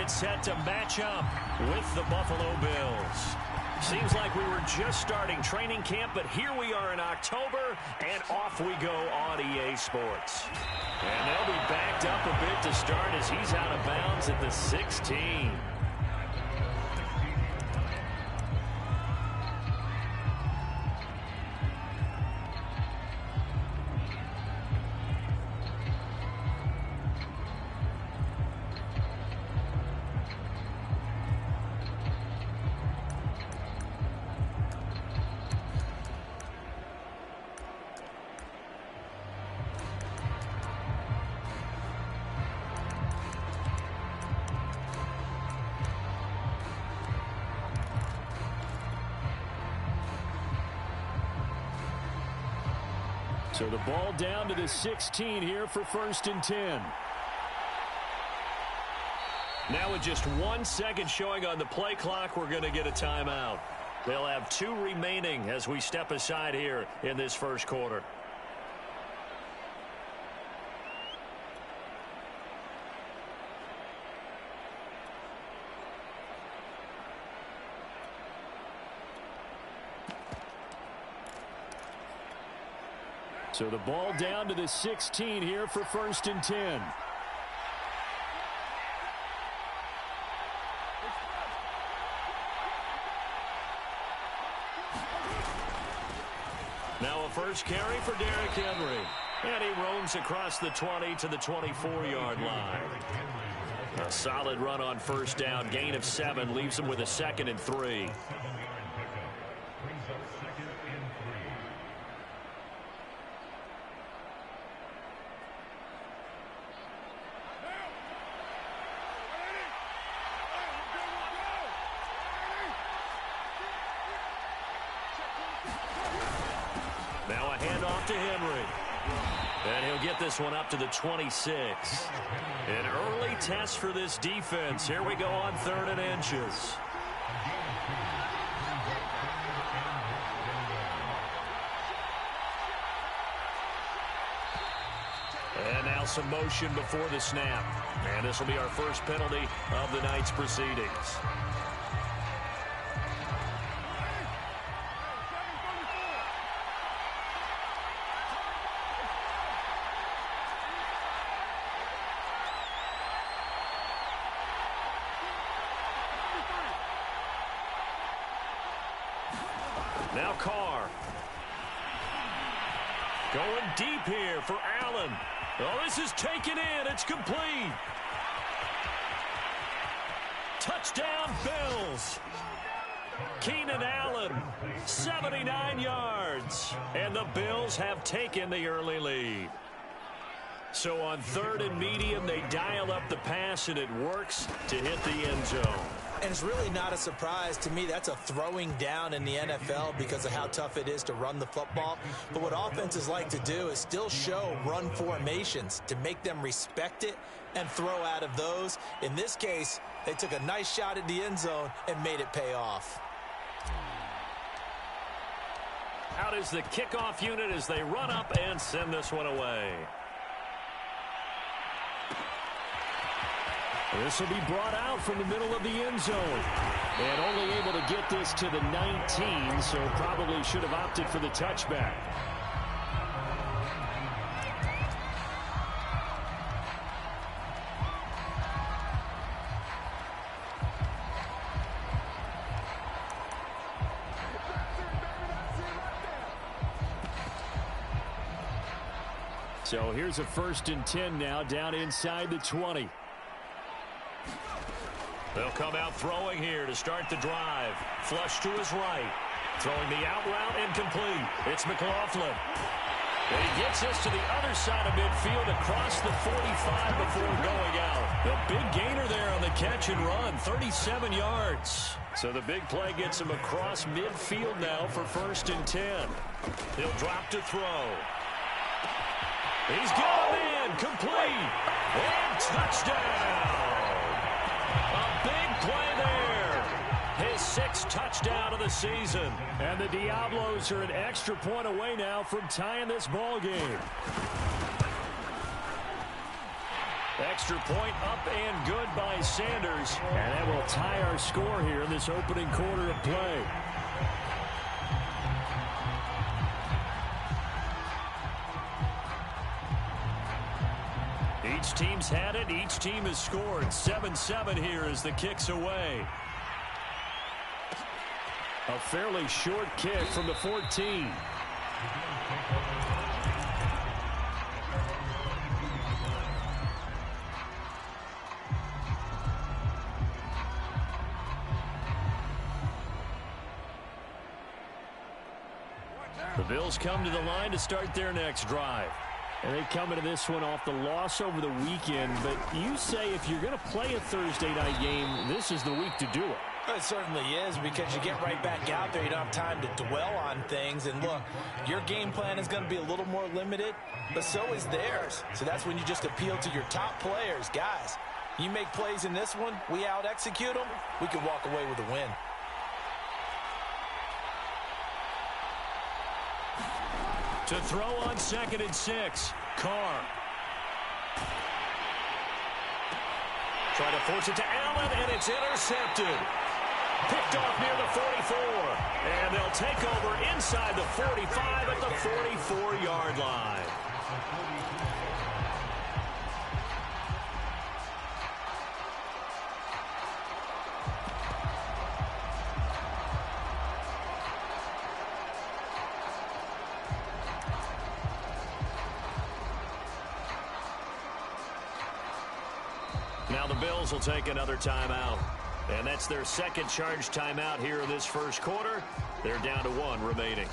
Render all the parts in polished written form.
get set to match up with the Buffalo Bills. Seems like we were just starting training camp, but here we are in October, and off we go on EA Sports. And they'll be backed up a bit to start as he's out of bounds at the 16. So the ball down to the 16 here for 1st and 10. Now with just 1 second showing on the play clock, we're going to get a timeout. They'll have 2 remaining as we step aside here in this first quarter. So the ball down to the 16 here for 1st and 10. Now a first carry for Derrick Henry. And he roams across the 20 to the 24-yard line. A solid run on first down. Gain of 7 leaves him with a 2nd and 3. Now a handoff to Henry. And he'll get this one up to the 26. An early test for this defense. Here we go on 3rd and inches. And now some motion before the snap. And this will be our first penalty of the night's proceedings. Now Carr. Going deep here for Allen. Oh, this is taken in. It's complete. Touchdown, Bills. Keenan Allen, 79 yards. And the Bills have taken the early lead. So on 3rd and medium, they dial up the pass, and it works to hit the end zone. And it's really not a surprise to me. That's a throwing down in the NFL because of how tough it is to run the football. But what offenses like to do is still show run formations to make them respect it and throw out of those. In this case, they took a nice shot at the end zone and made it pay off. Out is the kickoff unit as they run up and send this one away. This will be brought out from the middle of the end zone. And only able to get this to the 19, so probably should have opted for the touchback. So here's a 1st and 10 now down inside the 20. They'll come out throwing here to start the drive. Flush to his right. Throwing the out route incomplete. It's McLaughlin. And he gets us to the other side of midfield across the 45 before going out. The big gainer there on the catch and run, 37 yards. So the big play gets him across midfield now for 1st and 10. He'll drop to throw. He's got him in, complete, and touchdown. A big play there. His 6th touchdown of the season. And the Diablos are an extra point away now from tying this ball game. extra point up and good by Sanders. And that will tie our score here in this opening quarter of play. Each team's had it. Each team has scored. 7-7 here as the kick's away. A fairly short kick from the 14. The Bills come to the line to start their next drive. And they come into this one off the loss over the weekend. But you say if you're going to play a Thursday night game, this is the week to do it. It certainly is, because you get right back out there. You don't have time to dwell on things. And look, your game plan is going to be a little more limited, but so is theirs. So that's when you just appeal to your top players. Guys, you make plays in this one, we out-execute them, we can walk away with a win. To throw on 2nd and 6, Carr. Try to force it to Allen, and it's intercepted. Picked off near the 44. And they'll take over inside the 45 at the 44-yard line. Now the Bills will take another timeout. And that's their second charge timeout here in this first quarter. They're down to 1 remaining.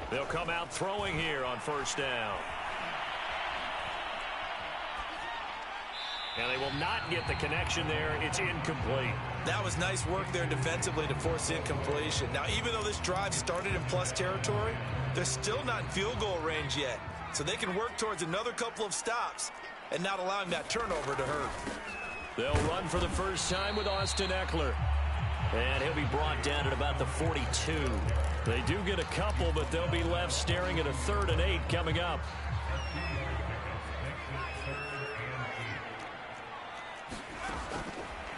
They'll come out throwing here on first down. And they will not get the connection there. It's incomplete. That was nice work there defensively to force incompletion. Now, even though this drive started in plus territory, they're still not in field goal range yet. So they can work towards another couple of stops and not allowing that turnover to hurt. They'll run for the first time with Austin Eckler. And he'll be brought down at about the 42. They do get a couple, but they'll be left staring at a 3rd and 8 coming up.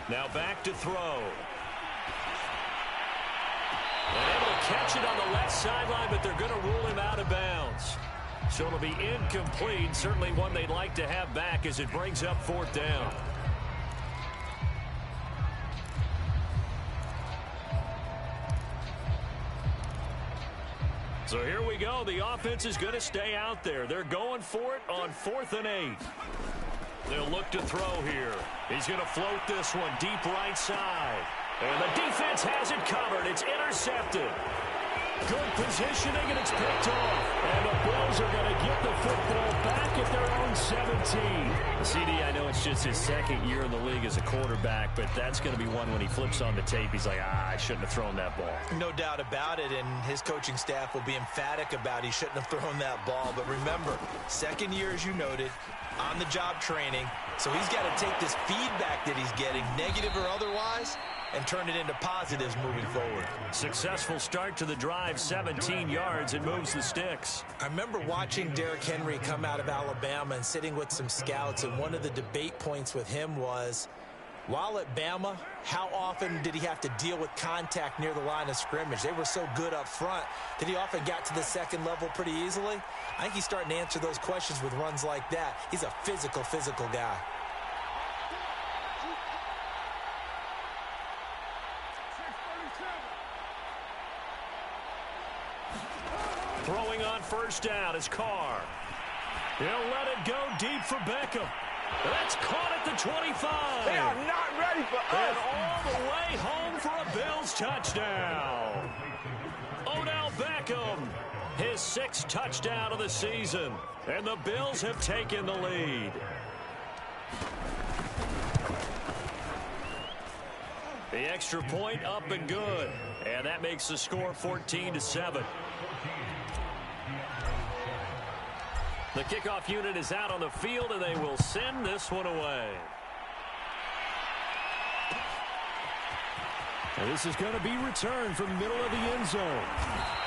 Now back to throw. And able to catch it on the left sideline, but they're going to rule him out of bounds. So it'll be incomplete. Certainly one they'd like to have back as it brings up 4th down. So here we go. The offense is going to stay out there. They're going for it on 4th and 8. They'll look to throw here. He's going to float this one deep right side. And the defense has it covered. It's intercepted. Good positioning, and it's picked off. And the Bills are going to get the football back at their own 17. CD, I know it's just his 2nd year in the league as a quarterback, but that's going to be one when he flips on the tape. He's like, I shouldn't have thrown that ball. No doubt about it, and his coaching staff will be emphatic about he shouldn't have thrown that ball. But remember, 2nd year, as you noted, on-the-job training. So he's got to take this feedback that he's getting, negative or otherwise, and turn it into positives moving forward. Successful start to the drive, 17 yards, and moves the sticks. I remember watching Derrick Henry come out of Alabama and sitting with some scouts, and one of the debate points with him was, while at Bama, how often did he have to deal with contact near the line of scrimmage? They were so good up front that he often got to the 2nd level pretty easily. I think he's starting to answer those questions with runs like that. He's a physical guy. Throwing on first down is Carr. He'll let it go deep for Beckham. That's caught at the 25. They are not ready for us. And all the way home for a Bills touchdown. Odell Beckham, his 6th touchdown of the season. And the Bills have taken the lead. The extra point up and good. And that makes the score 14-7. The kickoff unit is out on the field, and they will send this one away. And this is going to be returned from the middle of the end zone.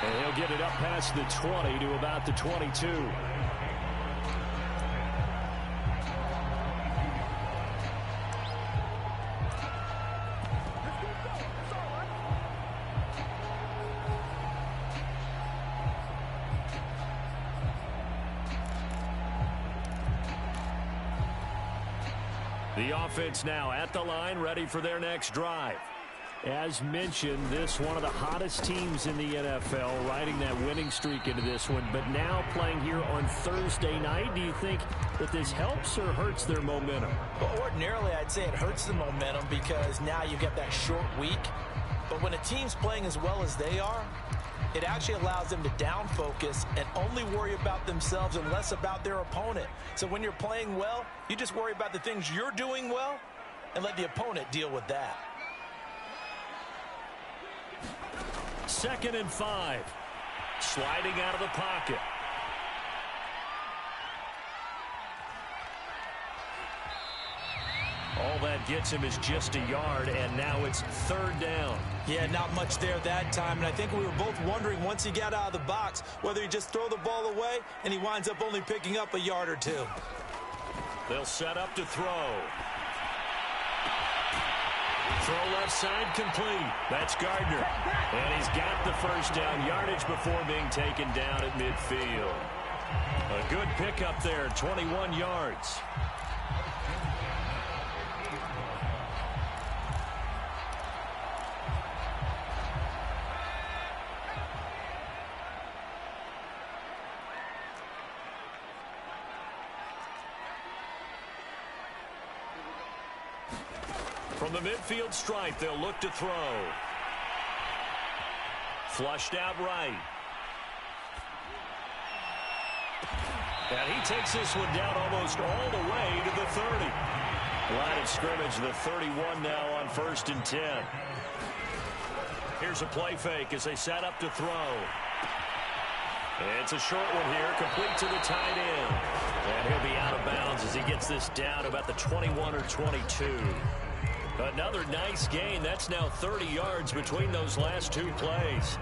And he'll get it up past the 20 to about the 22. The offense now at the line, ready for their next drive. As mentioned, this one of the hottest teams in the NFL, riding that winning streak into this one, but now playing here on Thursday night. Do you think that this helps or hurts their momentum? Well, ordinarily, I'd say it hurts the momentum because now you get that short week. But when a team's playing as well as they are, it actually allows them to down focus and only worry about themselves and less about their opponent. So when you're playing well, you just worry about the things you're doing well and let the opponent deal with that. 2nd and 5. Sliding out of the pocket. All that gets him is just a yard, and now it's 3rd down. Yeah, not much there that time, and I think we were both wondering once he got out of the box whether he just throw the ball away and he winds up only picking up a yard or two. They'll set up to throw. Throw left side complete. That's Gardner. And he's got the first down yardage before being taken down at midfield. A good pickup there, 21 yards. From the midfield stripe, they'll look to throw. Flushed out right. And he takes this one down almost all the way to the 30. Line of scrimmage, the 31 now on 1st and 10. Here's a play fake as they set up to throw. It's a short one here, complete to the tight end. And he'll be out of bounds as he gets this down about the 21 or 22. Another nice gain. That's now 30 yards between those last two plays.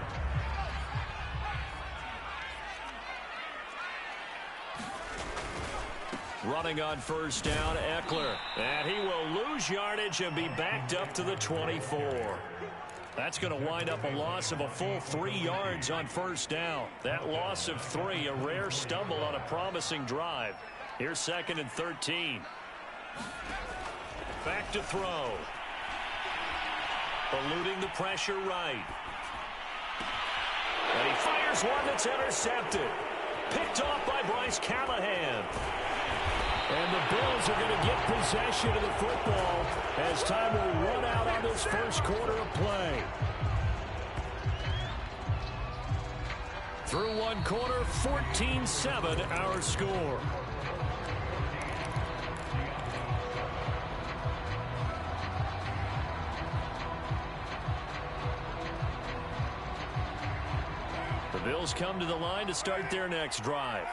Running on 1st down, Eckler. And he will lose yardage and be backed up to the 24. That's going to wind up a loss of a full 3 yards on 1st down. That loss of 3, a rare stumble on a promising drive. Here's 2nd and 13. Back to throw. Eluding the pressure right. And he fires one that's intercepted. Picked off by Bryce Callahan. And the Bills are going to get possession of the football as time will run out on this first quarter of play. Through one quarter, 14-7 our score. The Bills come to the line to start their next drive.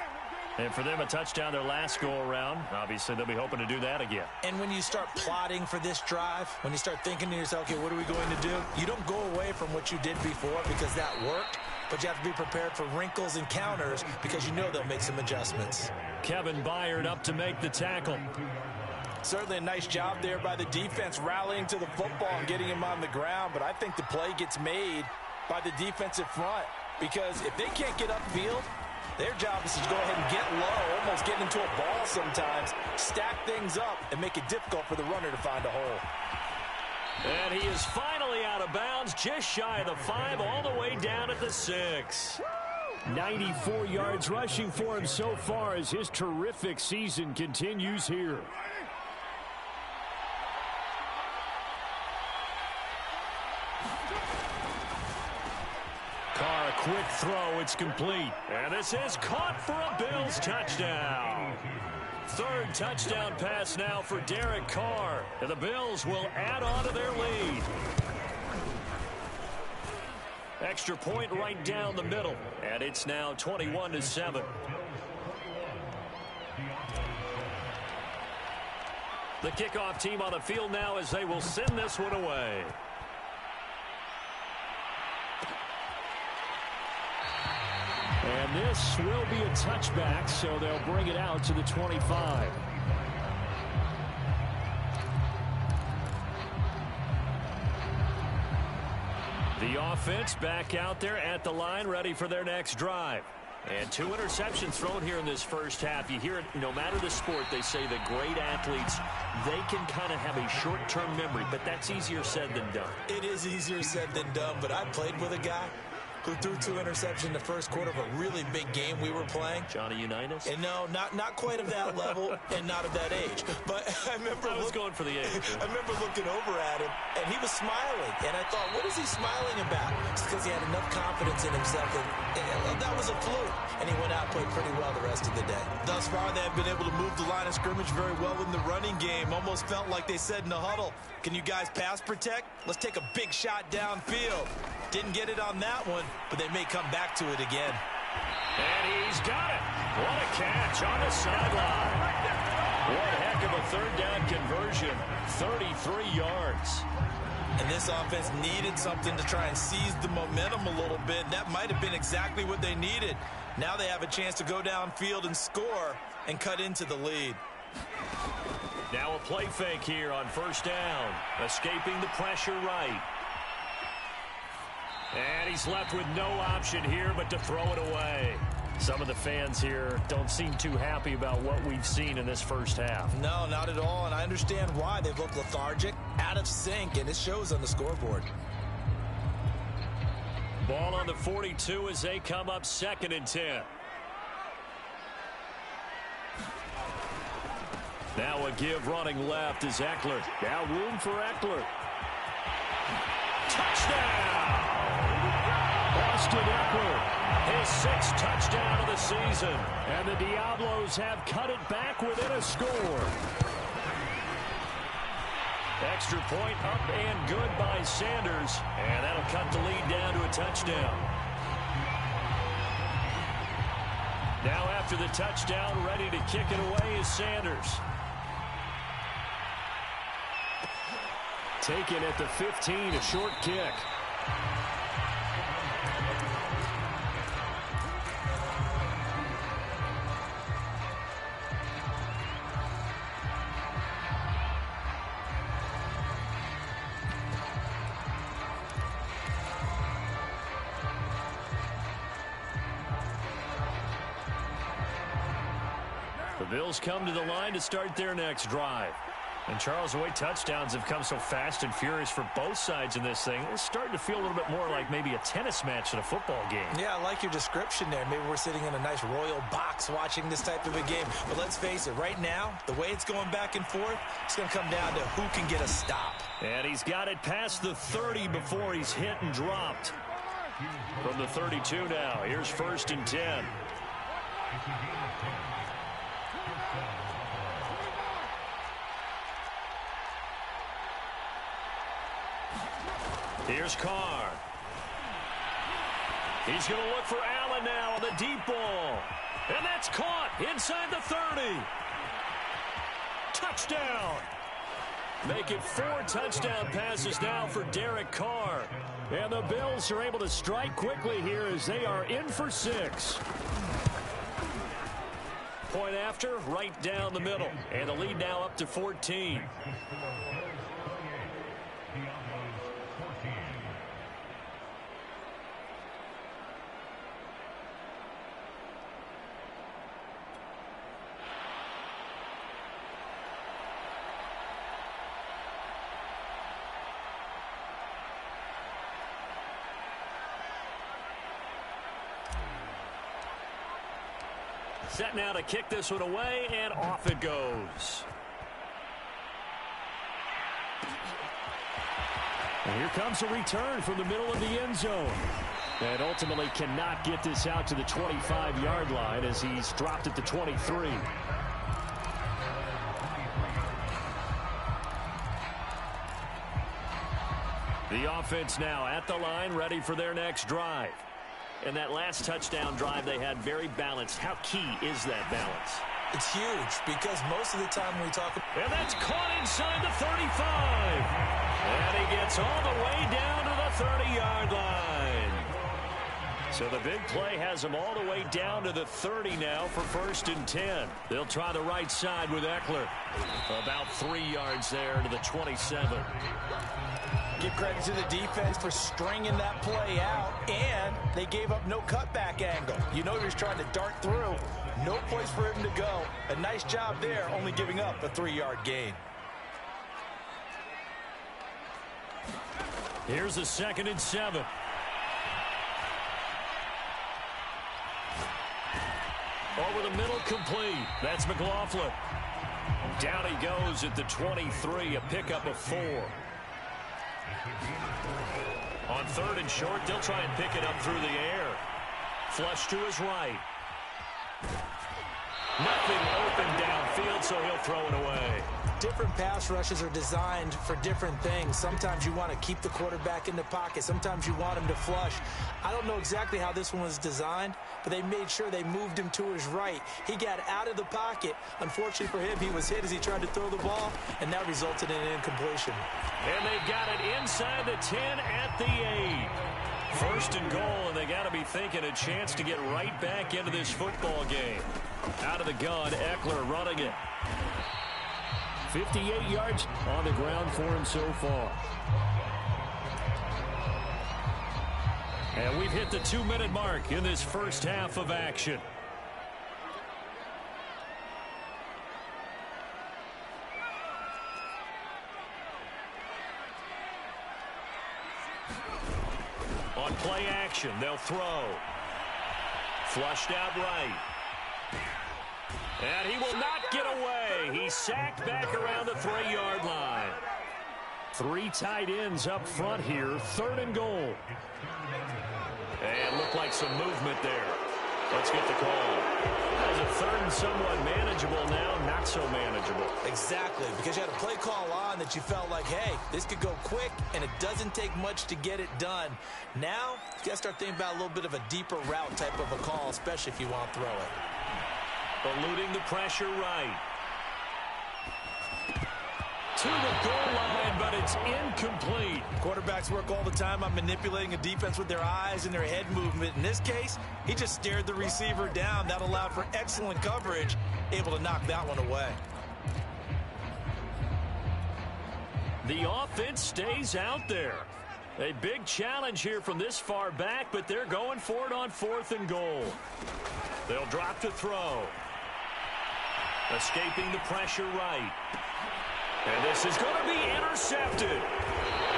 And for them, a touchdown their last go-around. Obviously, they'll be hoping to do that again. And when you start plotting for this drive, when you start thinking to yourself, okay, what are we going to do? You don't go away from what you did before because that worked, but you have to be prepared for wrinkles and counters because you know they'll make some adjustments. Kevin Byard up to make the tackle. Certainly a nice job there by the defense rallying to the football and getting him on the ground, but I think the play gets made by the defensive front because if they can't get upfield, their job is to go ahead and get low, almost get into a ball sometimes, stack things up, and make it difficult for the runner to find a hole. And he is finally out of bounds, just shy of the 5, all the way down at the 6. 94 yards rushing for him so far as his terrific season continues here. Carr, a quick throw, it's complete. And this is caught for a Bills touchdown. Third touchdown pass now for Derek Carr. And the Bills will add on to their lead. Extra point right down the middle. And it's now 21-7. The kickoff team on the field now as they will send this one away. And this will be a touchback, so they'll bring it out to the 25. The offense back out there at the line, ready for their next drive. And 2 interceptions thrown here in this first half. You hear it, no matter the sport, they say that great athletes, they can kind of have a short-term memory, but that's easier said than done. It is easier said than done, but I played with a guy who threw 2 interceptions in the first quarter of a really big game we were playing. Johnny Unitas? And no, not quite of that level and not of that age. But I was going for the age. I remember looking over at him, and he was smiling. And I thought, what is he smiling about? It's because he had enough confidence in himself that was a fluke. And he went out and played pretty well the rest of the day. Thus far, they have been able to move the line of scrimmage very well in the running game. Almost felt like they said in the huddle, can you guys pass protect? Let's take a big shot downfield. Didn't get it on that one, but they may come back to it again. And he's got it. What a catch on the sideline. What a heck of a third down conversion. 33 yards. And this offense needed something to try and seize the momentum a little bit. That might have been exactly what they needed. Now they have a chance to go downfield and score and cut into the lead. Now a play fake here on first down. Escaping the pressure right. And he's left with no option here but to throw it away. Some of the fans here don't seem too happy about what we've seen in this first half. No, not at all, and I understand why. They've looked lethargic, out of sync, and it shows on the scoreboard. Ball on the 42 as they come up 2nd and 10. Now a give running left is Eckler. Now room for Eckler. Touchdown! Austin Eckler. His 6th touchdown of the season. And the Diablos have cut it back within a score. Extra point up and good by Sanders. And that'll cut the lead down to a touchdown. Now after the touchdown, ready to kick it away is Sanders. Taken at the 15, a short kick. The Bills come to the line to start their next drive. And, Charles, the way touchdowns have come so fast and furious for both sides in this thing, it's starting to feel a little bit more like maybe a tennis match than a football game. Yeah, I like your description there. Maybe we're sitting in a nice royal box watching this type of a game. But let's face it, right now, the way it's going back and forth, it's going to come down to who can get a stop. And he's got it past the 30 before he's hit and dropped. From the 32 now, here's 1st and 10. Here's Carr. He's going to look for Allen now on the deep ball. And that's caught inside the 30. Touchdown. Make it 4 touchdown passes now for Derek Carr. And the Bills are able to strike quickly here as they are in for 6. Point after, right down the middle. And the lead now up to 14. Set now to kick this one away, and off it goes. And here comes a return from the middle of the end zone. And ultimately cannot get this out to the 25-yard line as he's dropped at the 23. The offense now at the line, ready for their next drive. And that last touchdown drive they had very balanced. How key is that balance? It's huge because most of the time when we talk about... And that's caught inside the 35. And he gets all the way down to the 30-yard line. So the big play has him all the way down to the 30 now for 1st and 10. They'll try the right side with Eckler. About 3 yards there to the 27. Give credit to the defense for stringing that play out, and they gave up no cutback angle. You know he was trying to dart through. No place for him to go. A nice job there, only giving up a 3-yard gain. Here's a 2nd and 7. Over the middle, complete. That's McLaughlin. Down he goes at the 23, a pickup of 4. On 3rd and short, they'll try and pick it up through the air. Flush to his right. Nothing open downfield, so he'll throw it away. Different pass rushes are designed for different things. Sometimes you want to keep the quarterback in the pocket. Sometimes you want him to flush. I don't know exactly how this one was designed, but they made sure they moved him to his right. He got out of the pocket. Unfortunately for him, he was hit as he tried to throw the ball, and that resulted in an incompletion. And they've got it inside the 10 at the 8. 1st and goal, and they got to be thinking a chance to get right back into this football game. Out of the gun, Eckler running it. 58 yards on the ground for him so far. And we've hit the 2-minute mark in this first half of action. On play action, they'll throw. Flushed out right. And he will not get away. He's sacked back around the 3-yard line. 3 tight ends up front here. 3rd and goal. And looked like some movement there. Let's get the call. As a 3rd and somewhat manageable now, not so manageable. Exactly, because you had a play call on that you felt like, hey, this could go quick, and it doesn't take much to get it done. Now, you got to start thinking about a little bit of a deeper route type of a call, especially if you want to throw it. Eluding the pressure right. To the goal line, but it's incomplete. Quarterbacks work all the time on manipulating a defense with their eyes and their head movement. In this case, he just stared the receiver down. That allowed for excellent coverage, able to knock that one away. The offense stays out there. A big challenge here from this far back, but they're going for it on 4th and goal. They'll drop to throw. Escaping the pressure right. And this is going to be intercepted.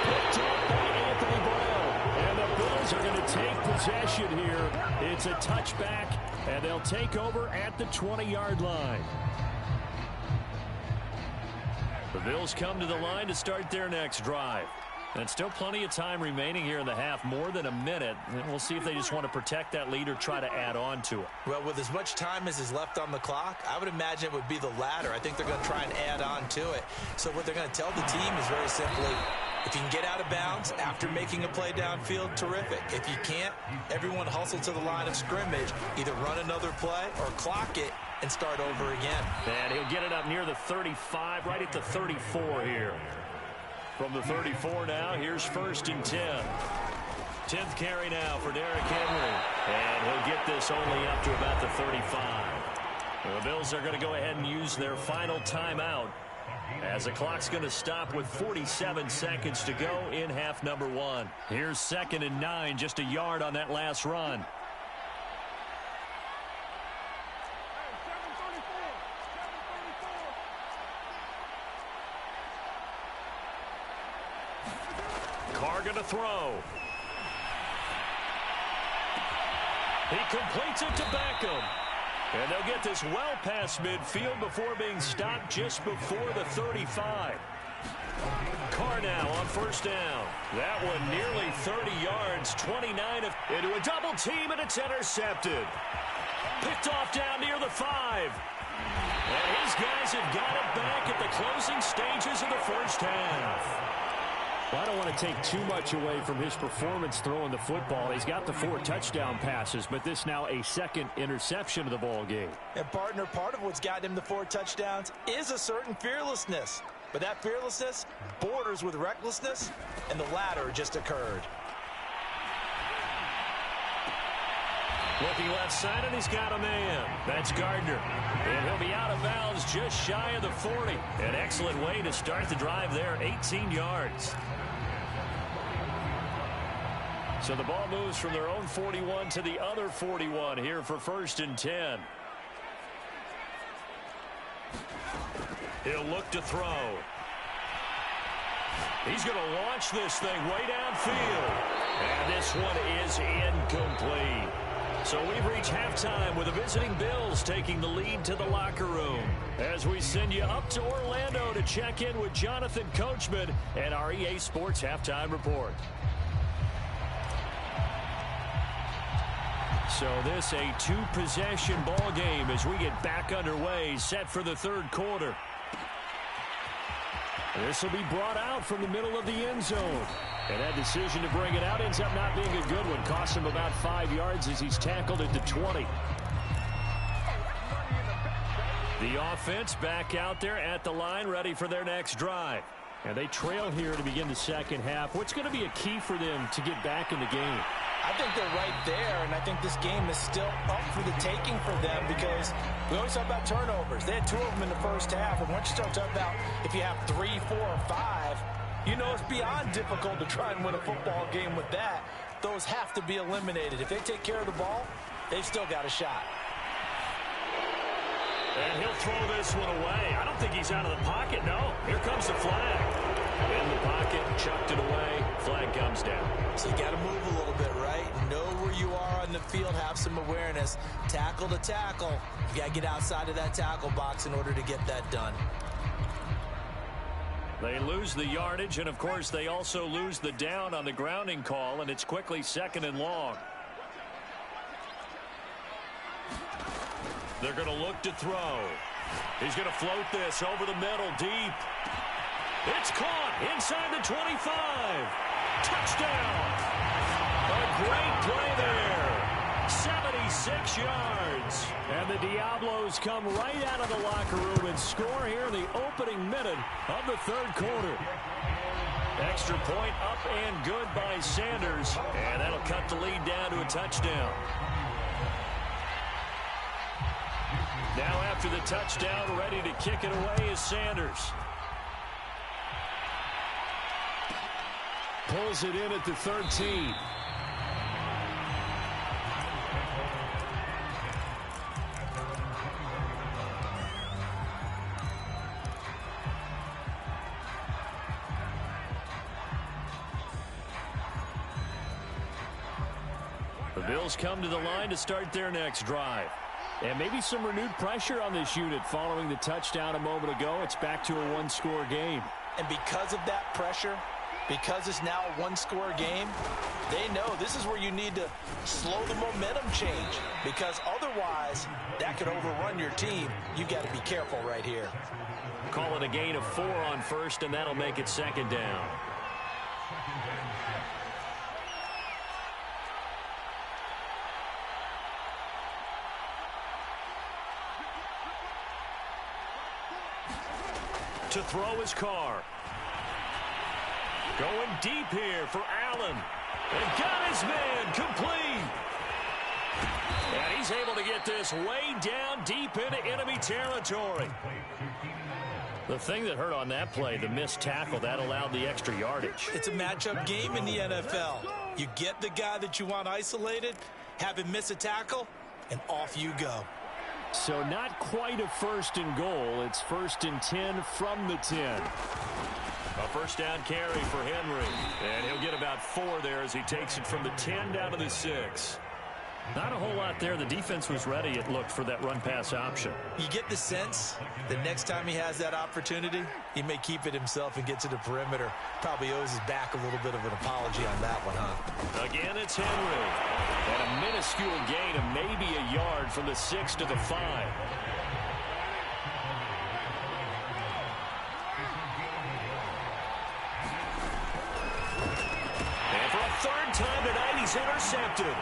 Picked up by Anthony Brown. And the Bills are going to take possession here. It's a touchback, and they'll take over at the 20-yard line. The Bills come to the line to start their next drive. And still plenty of time remaining here in the half, more than a minute. And we'll see if they just want to protect that lead or try to add on to it. Well, with as much time as is left on the clock, I would imagine it would be the latter. I think they're going to try and add on to it. So what they're going to tell the team is very simply, if you can get out of bounds after making a play downfield, terrific. If you can't, everyone hustle to the line of scrimmage, either run another play or clock it and start over again. And he'll get it up near the 35, right at the 34 here. From the 34 now, here's 1st and 10. 10th carry now for Derrick Henry. And he'll get this only up to about the 35. The Bills are going to go ahead and use their final timeout, as the clock's going to stop with 47 seconds to go in half number 1. Here's 2nd and 9, just a yard on that last run. Carr going to throw. He completes it to Beckham. And they'll get this well past midfield before being stopped just before the 35. Carr now on 1st down. That one nearly 30 yards, 29 into a double team, and it's intercepted. Picked off down near the 5. And his guys have got it back at the closing stages of the first half. Well, I don't want to take too much away from his performance throwing the football. He's got the 4 touchdown passes, but this now a second interception of the ball game. And, partner, part of what's gotten him the 4 touchdowns is a certain fearlessness. But that fearlessness borders with recklessness, and the latter just occurred. Looking left side, and he's got a man. That's Gardner. And he'll be out of bounds just shy of the 40. An excellent way to start the drive there, 18 yards. So the ball moves from their own 41 to the other 41 here for 1st and 10. He'll look to throw. He's going to launch this thing way downfield. And this one is incomplete. So we've reached halftime with the visiting Bills taking the lead to the locker room. As we send you up to Orlando to check in with Jonathan Coachman and our EA Sports Halftime Report. So this a 2-possession ball game as we get back underway, set for the 3rd quarter. This will be brought out from the middle of the end zone. And that decision to bring it out ends up not being a good one. Costs him about 5 yards as he's tackled at the 20. The offense back out there at the line, ready for their next drive. And they trail here to begin the second half. What's going to be a key for them to get back in the game? I think they're right there, and I think this game is still up for the taking for them because we always talk about turnovers. They had 2 of them in the first half, and once you start talking about if you have 3, 4, or 5, you know it's beyond difficult to try and win a football game with that. Those have to be eliminated. If they take care of the ball, they've still got a shot. And he'll throw this one away. I don't think he's out of the pocket, no. Here comes the flag. In the pocket, chucked it away. Flag comes down. So you got to move a little bit, right? Know where you are on the field, have some awareness. Tackle to tackle. You got to get outside of that tackle box in order to get that done. They lose the yardage, and, of course, they also lose the down on the grounding call, and it's quickly 2nd and long. They're going to look to throw. He's going to float this over the middle, deep. It's caught inside the 25. Touchdown. A great play there. 76 yards. And the Diablos come right out of the locker room and score here in the opening minute of the 3rd quarter. Extra point up and good by Sanders. And that'll cut the lead down to a touchdown. Now after the touchdown, ready to kick it away is Sanders. Pulls it in at the 13. The Bills come to the line to start their next drive. And maybe some renewed pressure on this unit following the touchdown a moment ago. It's back to a 1-score game. And because of that pressure, because it's now a 1-score game, they know this is where you need to slow the momentum change. Because otherwise, that could overrun your team. You've got to be careful right here. Call it a gain of 4 on first, and that'll make it 2nd down. To throw his Carr. Going deep here for Allen. And got his man complete. And he's able to get this way down deep into enemy territory. The thing that hurt on that play, the missed tackle, that allowed the extra yardage. It's a matchup game in the NFL. You get the guy that you want isolated, have him miss a tackle, and off you go. So not quite a 1st and goal. It's 1st and 10 from the 10. A 1st down carry for Henry. And he'll get about 4 there as he takes it from the 10 down to the 6. Not a whole lot there. The defense was ready, it looked, for that run-pass option. You get the sense that next time he has that opportunity, he may keep it himself and get to the perimeter. Probably owes his back a little bit of an apology on that one, huh? Again, it's Henry. And a minuscule gain of maybe a yard from the 6 to the 5. time tonight, he's intercepted.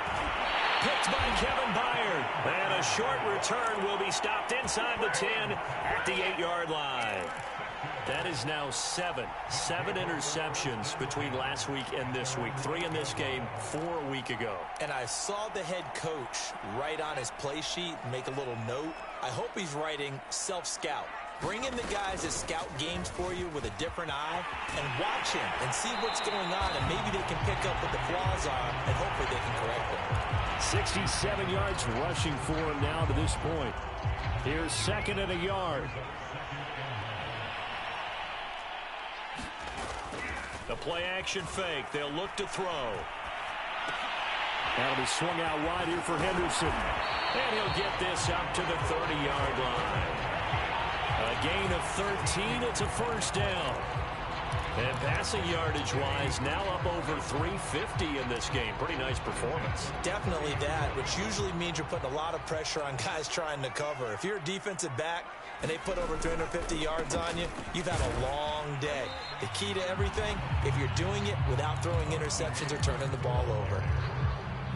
Picked by Kevin Byard. And a short return will be stopped inside the 10 at the 8-yard line. That is now seven interceptions between last week and this week. 3 in this game, 4 a week ago. And I saw the head coach write on his play sheet, make a little note. I hope he's writing self-scout. Bring in the guys that scout games for you with a different eye and watch him and see what's going on, and maybe they can pick up what the flaws are, and hopefully they can correct them. 67 yards rushing for him now to this point. Here's 2nd and a yard. The play-action fake. They'll look to throw. That'll be swung out wide here for Henderson. And he'll get this up to the 30-yard line. A gain of 13. It's a first down. And passing yardage-wise, now up over 350 in this game. Pretty nice performance. Definitely that, which usually means you're putting a lot of pressure on guys trying to cover. If you're a defensive back and they put over 350 yards on you, you've had a long day. The key to everything, if you're doing it without throwing interceptions or turning the ball over.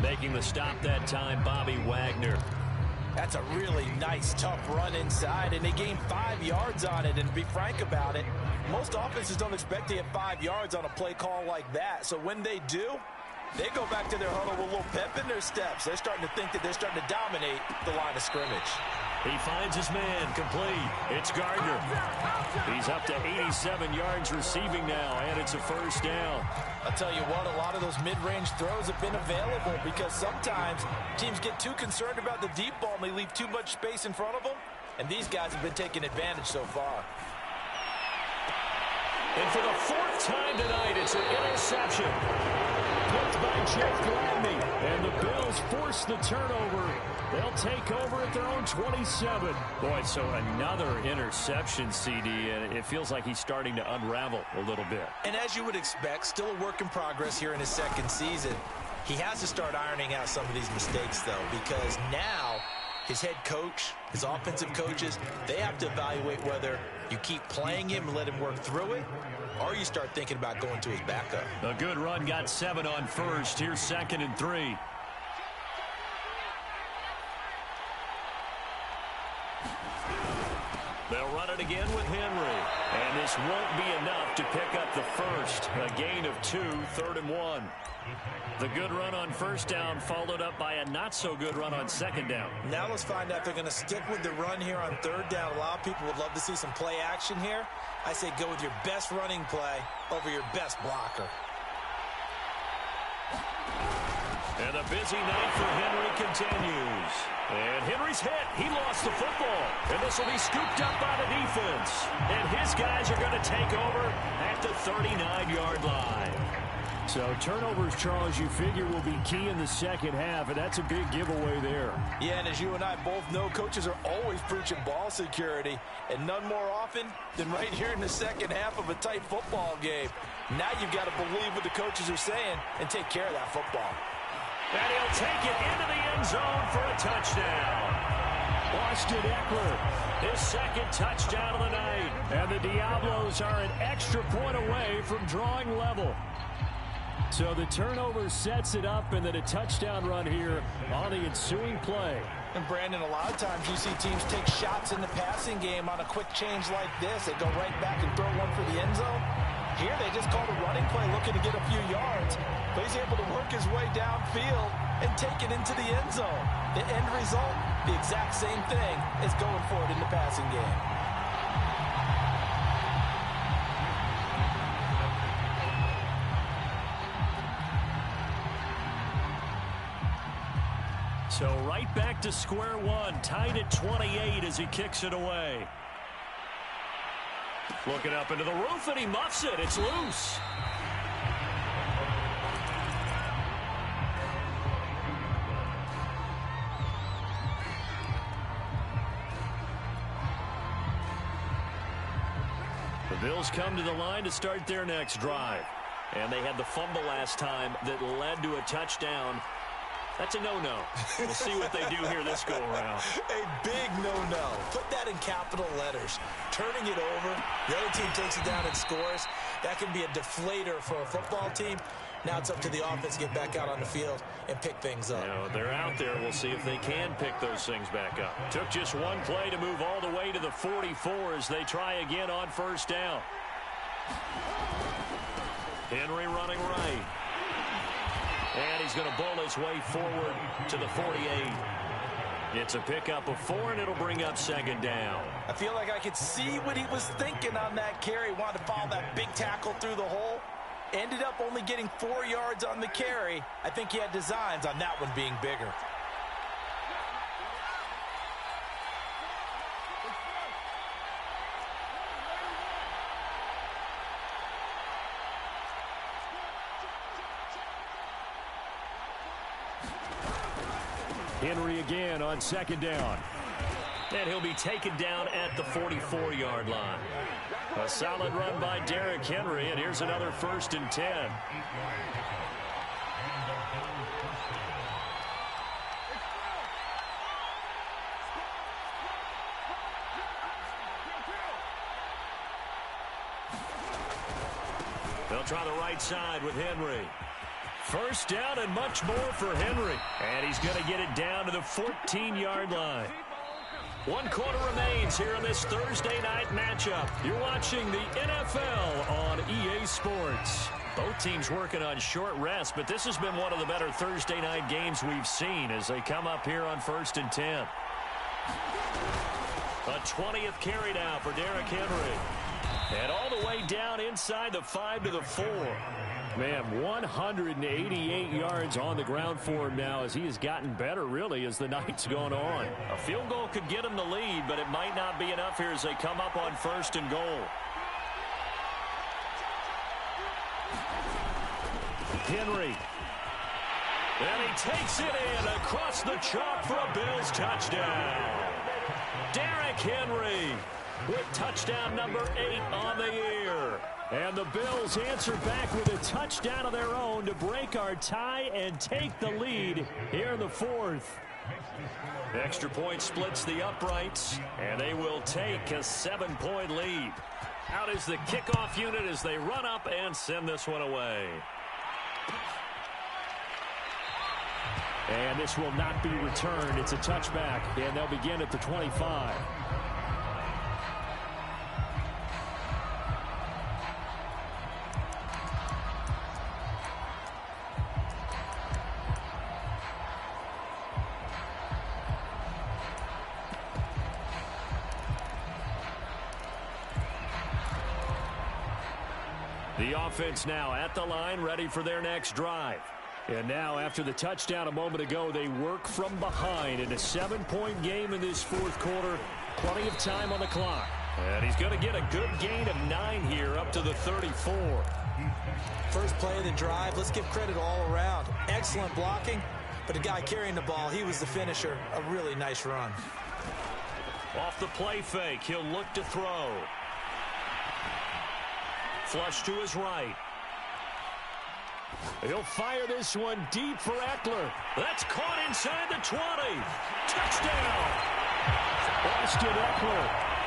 Making the stop that time, Bobby Wagner. That's a really nice, tough run inside, and they gained 5 yards on it. And to be frank about it, most offenses don't expect to get 5 yards on a play call like that. So when they do, they go back to their huddle with a little pep in their steps. They're starting to think that they're starting to dominate the line of scrimmage. He finds his man, complete. It's Gardner. He's up to 87 yards receiving now, and it's a first down. I'll tell you what, a lot of those mid-range throws have been available because sometimes teams get too concerned about the deep ball and they leave too much space in front of them, and these guys have been taking advantage so far. And for the 4th time tonight, it's an interception. Picked by Jeff Gladney. And the Bills force the turnover. They'll take over at their own 27. Boy, so another interception, CD, and it feels like he's starting to unravel a little bit. And as you would expect, still a work in progress here in his 2nd season. He has to start ironing out some of these mistakes, though, because now his head coach, his offensive coaches, they have to evaluate whether you keep playing him and let him work through it, or you start thinking about going to his backup. A good run, got 7 on first. Here's 2nd and 3. They'll run it again with Henry. And this won't be enough to pick up the first. A gain of 2, 3rd and 1. The good run on first down followed up by a not-so-good run on 2nd down. Now let's find out if they're going to stick with the run here on 3rd down. A lot of people would love to see some play action here. I say go with your best running play over your best blocker. And a busy night for Henry continues. And Henry's hit. He lost the football. And this will be scooped up by the defense. And his guys are going to take over at the 39-yard line. So turnovers, Charles, you figure will be key in the second half, and that's a big giveaway there. Yeah, and as you and I both know, coaches are always preaching ball security, and none more often than right here in the second half of a tight football game. Now you've got to believe what the coaches are saying and take care of that football. And he'll take it into the end zone for a touchdown. Austin Eckler, his 2nd touchdown of the night. And the Diablos are an extra point away from drawing level. So the turnover sets it up, and then a touchdown run here on the ensuing play. And Brandon, a lot of times you see teams take shots in the passing game on a quick change like this. They go right back and throw one for the end zone. Here they just called a running play looking to get a few yards. But he's able to work his way downfield and take it into the end zone. The end result, the exact same thing as going for it in the passing game. So right back to square one, tied at 28 as he kicks it away. Looking up into the roof, and he muffs it. It's loose. The Bills come to the line to start their next drive. And they had the fumble last time that led to a touchdown. That's a no-no. We'll see what they do here this go-around. A big no-no. Put that in capital letters. Turning it over, the other team takes it down and scores. That can be a deflator for a football team. Now it's up to the offense to get back out on the field and pick things up. You know, they're out there. We'll see if they can pick those things back up. Took just one play to move all the way to the 44 as they try again on first down. Henry running right. And he's going to bowl his way forward to the 48. It's a pickup of 4, and it'll bring up second down. I feel like I could see what he was thinking on that carry. Wanted to follow that big tackle through the hole. Ended up only getting 4 yards on the carry. I think he had designs on that one being bigger. Henry again on second down. And he'll be taken down at the 44-yard line. A solid run by Derrick Henry, and here's another 1st and 10. They'll try the right side with Henry. First down and much more for Henry. And he's going to get it down to the 14-yard line. 1 quarter remains here in this Thursday night matchup. You're watching the NFL on EA Sports. Both teams working on short rest, but this has been one of the better Thursday night games we've seen as they come up here on 1st and 10. A 20th carry now for Derrick Henry. And all the way down inside the 5 to the 4. Man, 188 yards on the ground for him now as he has gotten better, really, as the night's gone on. A field goal could get him the lead, but it might not be enough here as they come up on 1st and goal. Henry. And he takes it in across the chalk for a Bills touchdown. Derrick Henry with touchdown number 8 on the year. And the Bills answer back with a touchdown of their own to break our tie and take the lead here in the 4th. Extra point splits the uprights, and they will take a 7-point lead. Out is the kickoff unit as they run up and send this one away. And this will not be returned. It's a touchback, and they'll begin at the 25. The offense now at the line, ready for their next drive. And now, after the touchdown a moment ago, they work from behind in a 7-point game in this 4th quarter. Plenty of time on the clock. And he's going to get a good gain of 9 here up to the 34. First play of the drive, let's give credit all around. Excellent blocking, but the guy carrying the ball, he was the finisher. A really nice run. Off the play fake, he'll look to throw. Flush to his right. He'll fire this one deep for Eckler. That's caught inside the 20. Touchdown! Austin Eckler.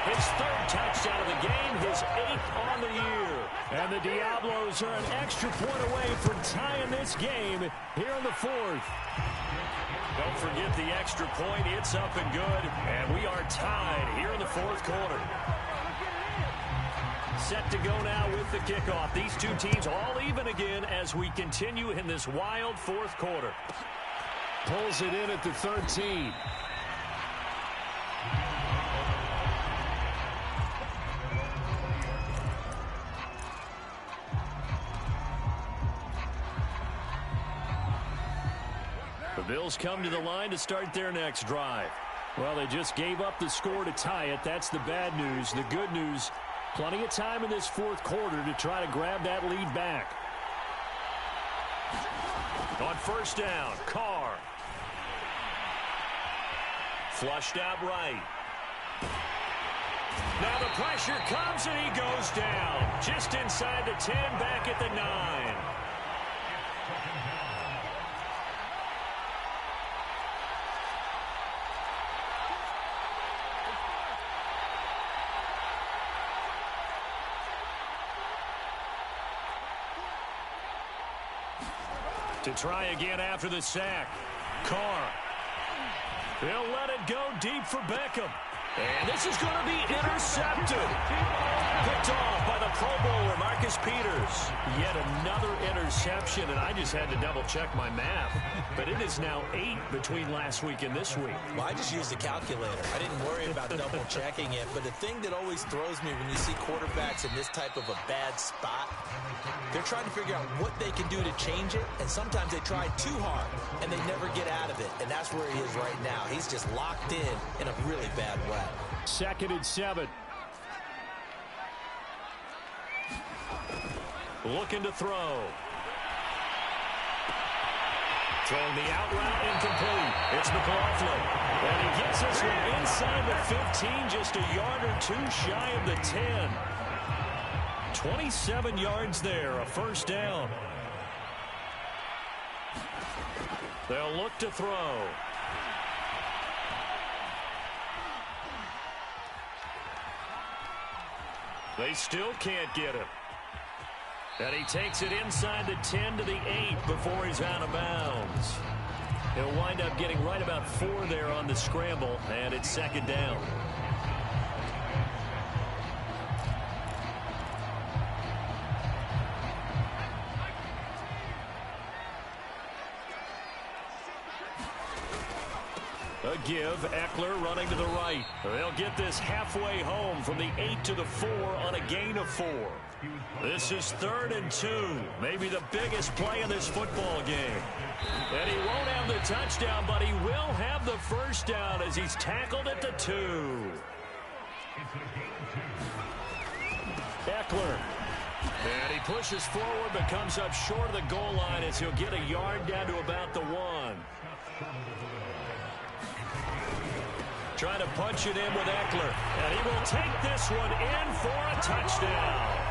His 3rd touchdown of the game, his 8th on the year. And the Diablos are an extra point away from tying this game here in the 4th. Don't forget the extra point. It's up and good. And we are tied here in the 4th quarter. Set to go now with the kickoff. These two teams all even again as we continue in this wild 4th quarter. Pulls it in at the 13. The Bills come to the line to start their next drive. Well, they just gave up the score to tie it. That's the bad news. The good news, plenty of time in this 4th quarter to try to grab that lead back. On first down, Carr. Flushed out right. Now the pressure comes and he goes down. Just inside the 10, back at the 9. To try again after the sack. Carr. He'll let it go deep for Beckham. And this is going to be intercepted. Picked off by the Pro Bowler, Marcus Peters. Yet another interception, and I just had to double-check my math. But it is now 8 between last week and this week. Well, I just used a calculator. I didn't worry about double-checking it. But the thing that always throws me when you see quarterbacks in this type of a bad spot, they're trying to figure out what they can do to change it. And sometimes they try too hard, and they never get out of it. And that's where he is right now. He's just locked in a really bad way. 2nd and 7. Looking to throw. Throwing the out route incomplete. It's McLaughlin. And he gets this one inside the 15, just a yard or two shy of the 10. 27 yards there, a first down. They'll look to throw. They still can't get him. And he takes it inside the 10 to the 8 before he's out of bounds. He'll wind up getting right about 4 there on the scramble, and it's 2nd down. A give, Eckler running to the right. They'll get this halfway home from the 8 to the 4 on a gain of 4. This is 3rd and 2, maybe the biggest play in this football game. And he won't have the touchdown, but he will have the first down as he's tackled at the 2. Eckler. And he pushes forward but comes up short of the goal line as he'll get a yard down to about the 1. Trying to punch it in with Eckler. And he will take this one in for a touchdown.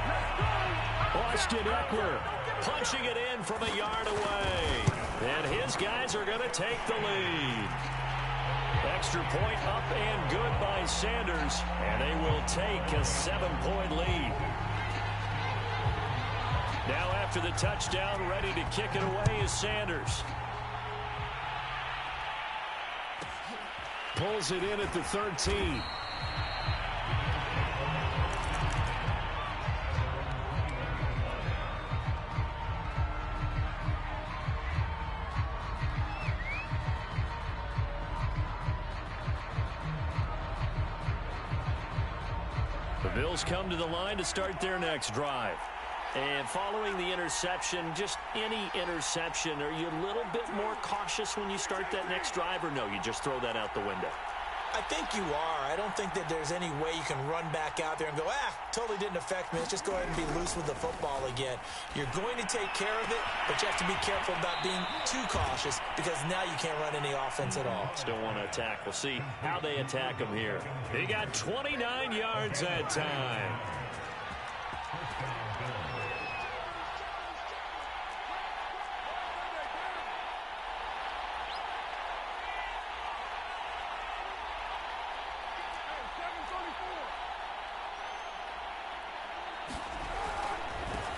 Austin Eckler punching it in from a yard away. And his guys are going to take the lead. Extra point up and good by Sanders. And they will take a 7-point lead. Now after the touchdown, ready to kick it away is Sanders. Pulls it in at the 13. The Bills come to the line to start their next drive. And following the interception, just any interception, are you a little bit more cautious when you start that next drive, or no, you just throw that out the window? I think you are. I don't think that there's any way you can run back out there and go, totally didn't affect me. Let's just go ahead and be loose with the football again. You're going to take care of it, but you have to be careful about being too cautious because now you can't run any offense at all. Still want to attack. We'll see how they attack him here. He got 29 yards that time.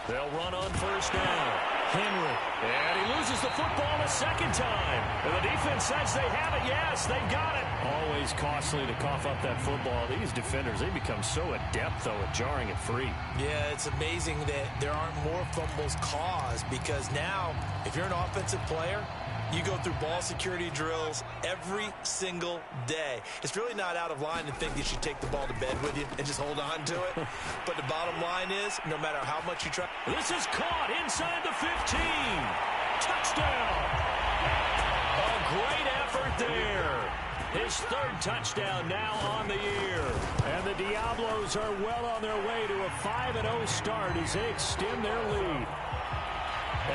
They'll run on first down. Henry. And he loses the football a second time. And the defense says they have it. Yes, they got it. Always costly to cough up that football. These defenders, they become so adept, though, at jarring it free. Yeah, it's amazing that there aren't more fumbles caused because now, if you're an offensive player, you go through ball security drills every single day. It's really not out of line to think you should take the ball to bed with you and just hold on to it. But the bottom line is, no matter how much you try. This is caught inside the 15. Touchdown. A great effort there. His 3rd touchdown now on the year. And the Diablos are well on their way to a 5-0 start as they extend their lead.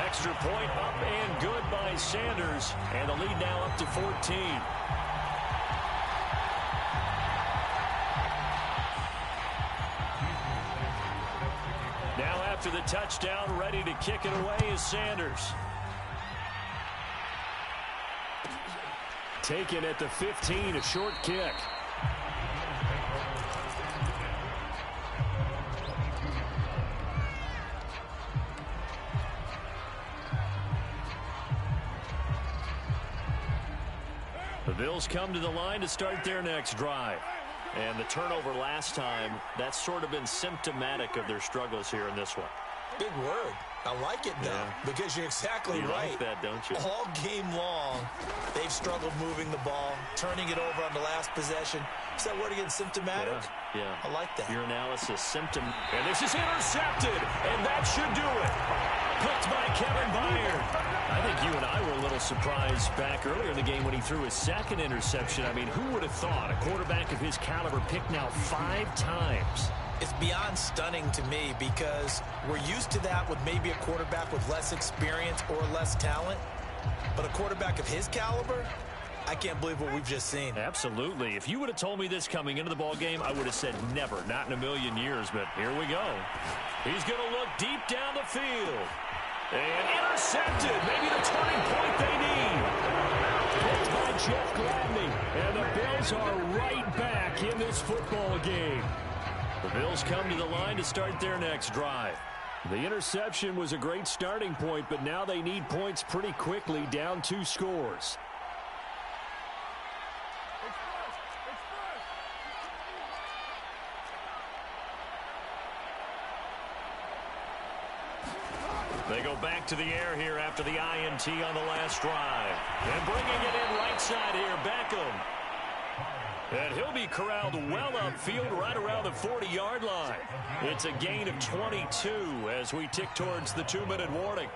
Extra point up and good by Sanders. And the lead now up to 14. Now after the touchdown, ready to kick it away is Sanders. Taken at the 15, a short kick. Bills come to the line to start their next drive. And the turnover last time, that's sort of been symptomatic of their struggles here in this one. Big word. I like it now because you're exactly right. You like that, don't you? All game long, they've struggled moving the ball, turning it over on the last possession. Is that word again, symptomatic? Yeah. I like that. Your analysis, symptom. And this is intercepted, and that should do it. Picked by Kevin Byard. I think you and I were a little surprised back earlier in the game when he threw his second interception. I mean, who would have thought a quarterback of his caliber picked now 5 times? It's beyond stunning to me because we're used to that with maybe a quarterback with less experience or less talent. But a quarterback of his caliber, I can't believe what we've just seen. Absolutely. If you would have told me this coming into the ball game, I would have said never, not in a million years. But here we go. He's going to look deep down the field. And intercepted. Maybe the turning point they need. Picked by Jeff Gladney. And the Bills are right back in this football game. The Bills come to the line to start their next drive. The interception was a great starting point, but now they need points pretty quickly, down 2 scores. They go back to the air here after the INT on the last drive. And bringing it in right side here, Beckham. And he'll be corralled well upfield right around the 40-yard line. It's a gain of 22 as we tick towards the 2-minute warning.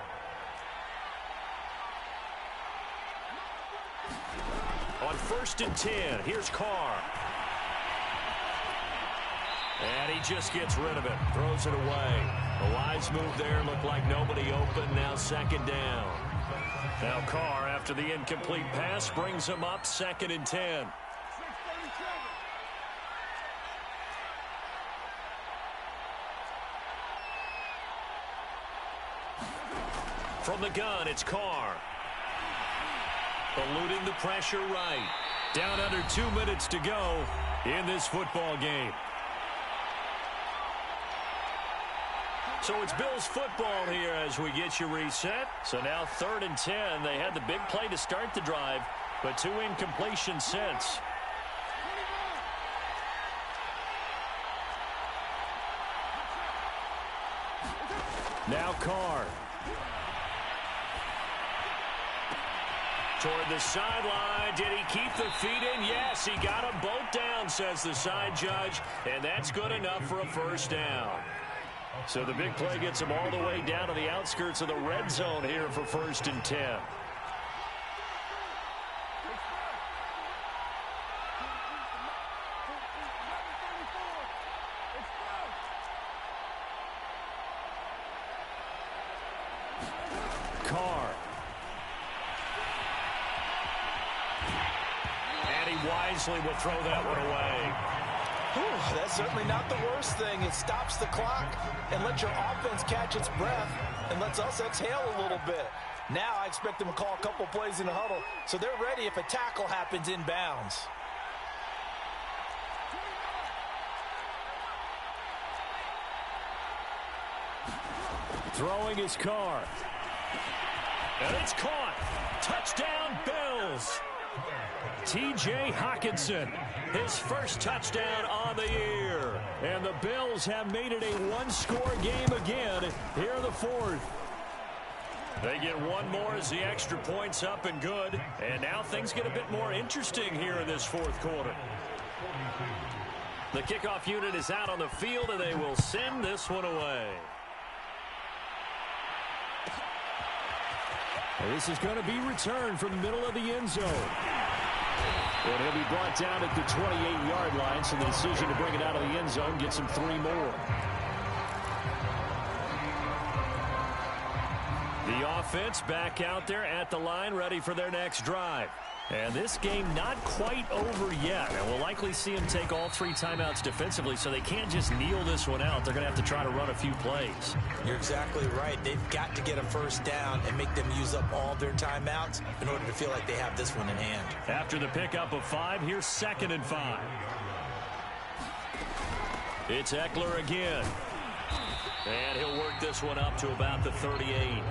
On 1st and 10, here's Carr. And he just gets rid of it, throws it away. A wise move there, looked like nobody open, now 2nd down. Now Carr, after the incomplete pass, brings him up 2nd and 10. From the gun, it's Carr. Eluding the pressure right. Down under 2 minutes to go in this football game. So it's Bills football here as we get you reset. So now 3rd and 10. They had the big play to start the drive, but 2 incompletions since. Now Carr. Toward the sideline. Did he keep the feet in? Yes, he got them both down, says the side judge, and that's good enough for a 1st down. So the big play gets them all the way down to the outskirts of the red zone here for 1st and 10. Carr. And he wisely will throw that one away. Whew, that's certainly not the worst thing. It stops the clock and lets your offense catch its breath and lets us exhale a little bit. Now I expect them to call a couple plays in the huddle so they're ready if a tackle happens inbounds. Throwing his Carr. And it's caught. Touchdown, Bills. T.J. Hockenson, his first touchdown on the year. And the Bills have made it a 1-score game again here in the 4th. They get one more as the extra point's up and good. And now things get a bit more interesting here in this 4th quarter. The kickoff unit is out on the field, and they will send this one away. This is going to be returned from the middle of the end zone. And he'll be brought down at the 28-yard line, so the decision to bring it out of the end zone gets him 3 more. The offense back out there at the line, ready for their next drive. And this game not quite over yet. And we'll likely see them take all 3 timeouts defensively, so they can't just kneel this one out. They're going to have to try to run a few plays. You're exactly right. They've got to get a 1st down and make them use up all their timeouts in order to feel like they have this one in hand. After the pickup of 5, here's 2nd and 5. It's Eckler again. And he'll work this one up to about the 38.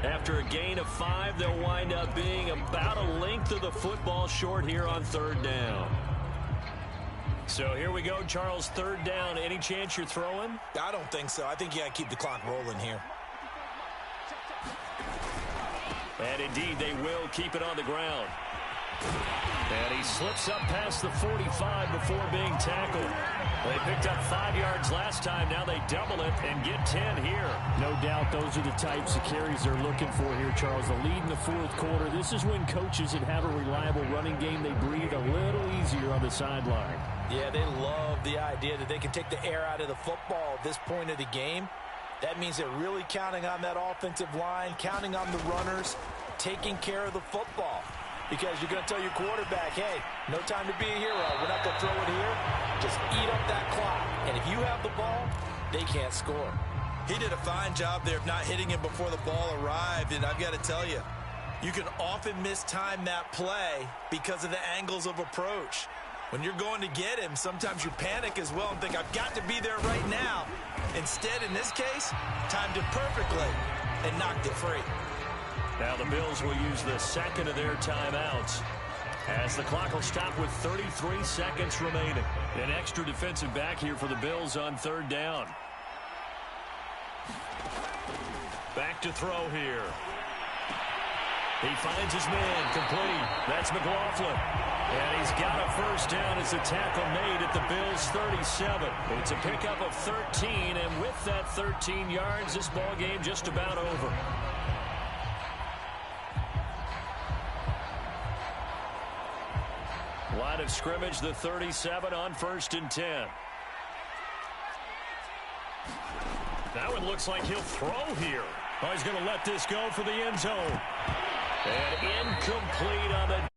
After a gain of 5, they'll wind up being about a length of the football short here on 3rd down. So here we go, Charles, 3rd down. Any chance you're throwing? I don't think so. I think you got to keep the clock rolling here. And indeed, they will keep it on the ground. And he slips up past the 45 before being tackled. They picked up 5 yards last time. Now they double it and get 10 here. No doubt those are the types of carries they're looking for here, Charles. The lead in the 4th quarter. This is when coaches that have a reliable running game, they breathe a little easier on the sideline. Yeah, they love the idea that they can take the air out of the football at this point of the game. That means they're really counting on that offensive line, counting on the runners, taking care of the football. Because you're going to tell your quarterback, hey, no time to be a hero. We're not going to throw it here. Just eat up that clock. And if you have the ball, they can't score. He did a fine job there of not hitting him before the ball arrived. And I've got to tell you, you can often mistime that play because of the angles of approach. When you're going to get him, sometimes you panic as well and think, I've got to be there right now. Instead, in this case, timed it perfectly and knocked it free. Now the Bills will use the second of their timeouts as the clock will stop with 33 seconds remaining. An extra defensive back here for the Bills on 3rd down. Back to throw here. He finds his man complete. That's McLaughlin. And he's got a 1st down as the tackle made at the Bills' 37. It's a pickup of 13, and with that 13 yards, this ball game just about over. Line of scrimmage, the 37 on 1st and 10. That one looks like he'll throw here. Oh, he's going to let this go for the end zone. And incomplete on the